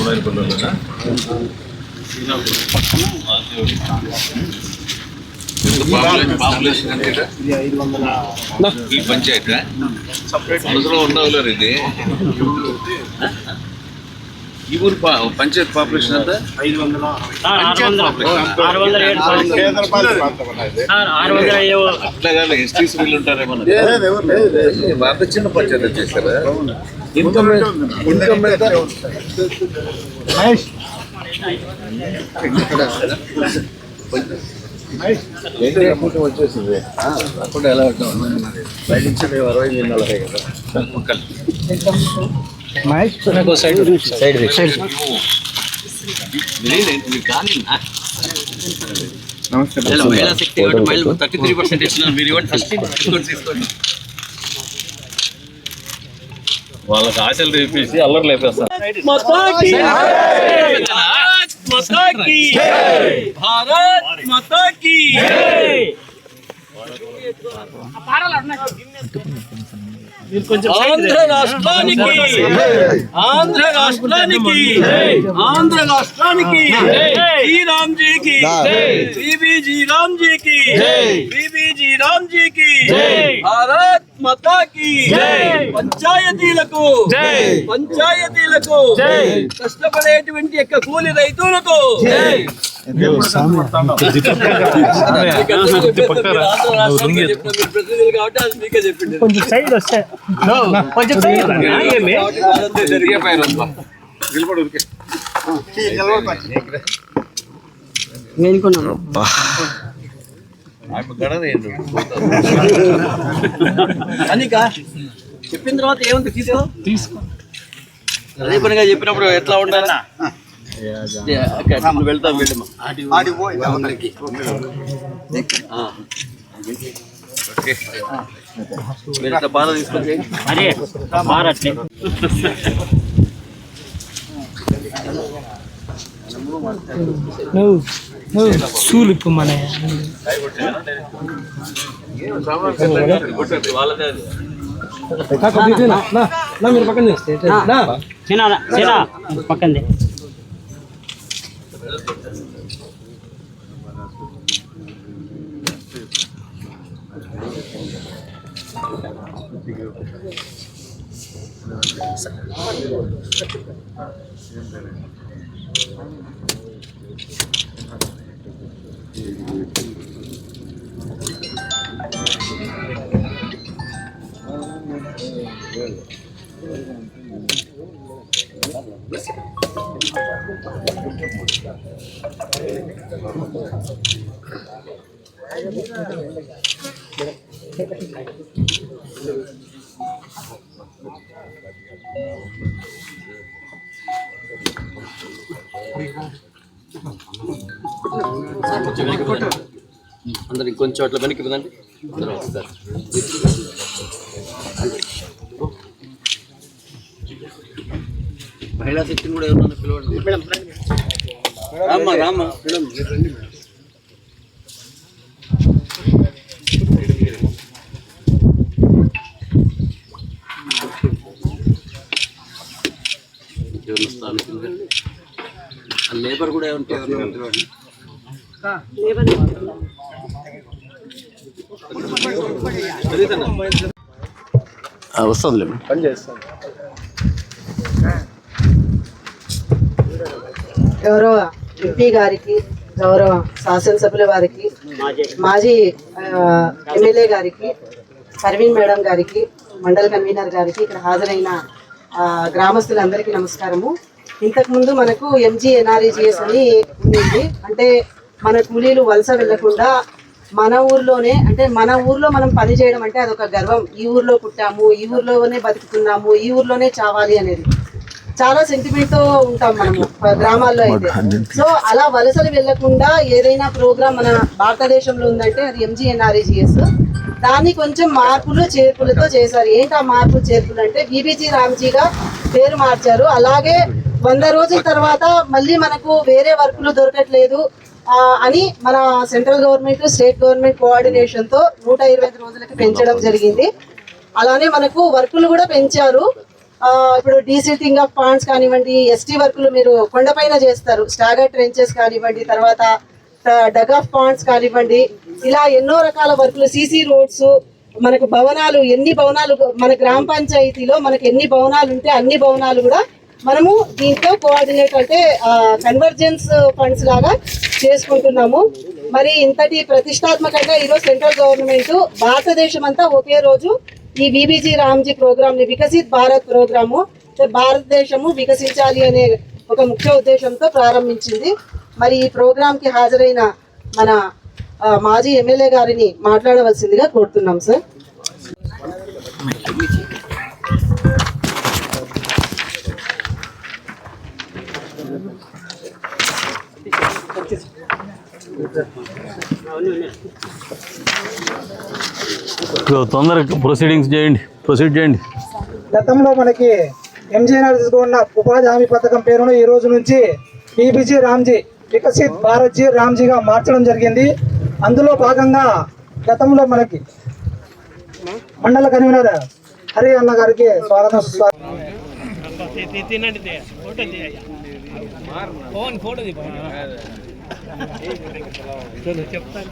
ఈ పంచాయతీ మనసులో ఉండవులేరు ఇది. ఈ ఊరు పంచాయతీ పాపులేషన్ అంతా 500. అట్లాగా ఎస్టీసీ వీళ్ళు ఉంటారేమన్నా. అంత చిన్న పంచాయతీ వచ్చేసారా? ఇన్కమ్ వచ్చేసింది అక్కడ ఎలా బయట నుంచి 60-40 కదా. మహిళా శక్తి 33% ఇచ్చినారు. మీరు ఇవ్వండి ఫస్ట్ తీసుకోండి. వాళ్ళకి ఆశలు రేపేసి అల్లరి లేపేస్తారు. భారత్ మాతా కీ ఆంధ్ర రాష్ట్రానికి జీ రామ్ జీ కి బీబీ రామ్ జీ కి బీబీ రామ్ జీ కి భారత్ మాతా కి పంచాయతీలకు కష్టపడేటువంటి యొక్క కూలి రైతులకు కొంచెం సైడ్ వస్తే అనికా చెప్పిన తర్వాత ఏముంది తీసుకో అదే పనిగా చెప్పినప్పుడు ఎట్లా ఉండాలి. వెళ్తాం మీరు ఇట్లా బాధ తీసుకొని సూలిప్పు మన వాళ్ళదే మీరు పక్కన పక్కంది. అందరు ఇంకొంచెం చోట్ల వెనక్కి పదండి. మహిళా శక్తిని కూడా ఎవరన్నా పిలవండి. రామ్మా మేడం రండి. లేబర్ కూడా ఏమంటే వస్తుంది పని చేస్తాను. గౌరవ ఎంపీ గారికి, గౌరవ శాసనసభ్యుల వారికి, మాజీ ఎమ్మెల్యే గారికి, పర్వీన్ మేడం గారికి, మండల కన్వీనర్ గారికి, ఇక్కడ హాజరైన గ్రామస్తులందరికీ నమస్కారము. ఇంతకుముందు మనకు MGNREGS అని ఉంది. అంటే మన కూలీలు వలస వెళ్లకుండా మన ఊర్లోనే, అంటే మన ఊర్లో మనం పని చేయడం అంటే అదొక గర్వం. ఈ ఊర్లో పుట్టాము, ఈ ఊర్లోనే బతుకుతున్నాము, ఈ ఊర్లోనే చావాలి అనేది చాలా సెంటిమెంట్తో ఉంటాం మనము గ్రామాల్లో అయితే. సో అలా వలసలు వెళ్లకుండా ఏదైనా ప్రోగ్రామ్ మన భారతదేశంలో ఉందంటే అది MGNREGS. దాన్ని కొంచెం మార్పులు చేర్పులతో చేశారు. ఏంటి ఆ మార్పులు చేర్పులు అంటే బీబీజీ రామ్జీగా పేరు మార్చారు. అలాగే 100 రోజుల తర్వాత మళ్ళీ మనకు వేరే వర్కులు దొరకట్లేదు అని మన central government, state government coordination తో 125 రోజులకి పెంచడం జరిగింది. అలానే మనకు వర్కులు కూడా పెంచారు. ఇప్పుడు డీసిల్టింగ్ ఆఫ్ పాండ్స్ కానివ్వండి, ఎస్టీ వర్కులు మీరు కొండపైన చేస్తారు, స్టాగర్ ట్రెంచెస్ కానివ్వండి, తర్వాత డగ్ ఆఫ్ పాండ్స్ కానివ్వండి, ఇలా ఎన్నో రకాల వర్కులు, సీసీ రోడ్స్, మనకు భవనాలు, ఎన్ని భవనాలు మన గ్రామ పంచాయతీలో మనకు ఎన్ని భవనాలు ఉంటే అన్ని భవనాలు కూడా మనము దీంతో కోఆర్డినేట్ అంటే కన్వర్జెన్స్ ఫండ్స్ లాగా చేసుకుంటున్నాము. మరి ఇంతటి ప్రతిష్టాత్మకంగా ఈరోజు సెంట్రల్ గవర్నమెంట్ భారతదేశం అంతా ఒకే రోజు ఈ విబిజీ రామ్జీ ప్రోగ్రామ్ ని, వికసిత్ భారత్ ప్రోగ్రాము, భారతదేశము వికసించాలి అనే ఒక ముఖ్య ఉద్దేశంతో ప్రారంభించింది. మరి ఈ ప్రోగ్రామ్ కి హాజరైన మన మాజీ ఎమ్మెల్యే గారిని మాట్లాడవలసిందిగా కోరుతున్నాం సార్. తొందరగా ప్రొసీడ్ చేయండి. గతంలో మనకి ఎంజీఆర్ తీసుకున్న ఉపాధి హామీ పథకం పేరును ఈ రోజు నుంచి విబిజీ రామ్జీ, వికసిత్ భారత్ జీ రామ్జీగా మార్చడం జరిగింది. అందులో భాగంగా గతంలో మనకి మండల కన్వీనర్ హరి అన్న గారికి స్వాగతం సుస్వాగతం. చెప్తాను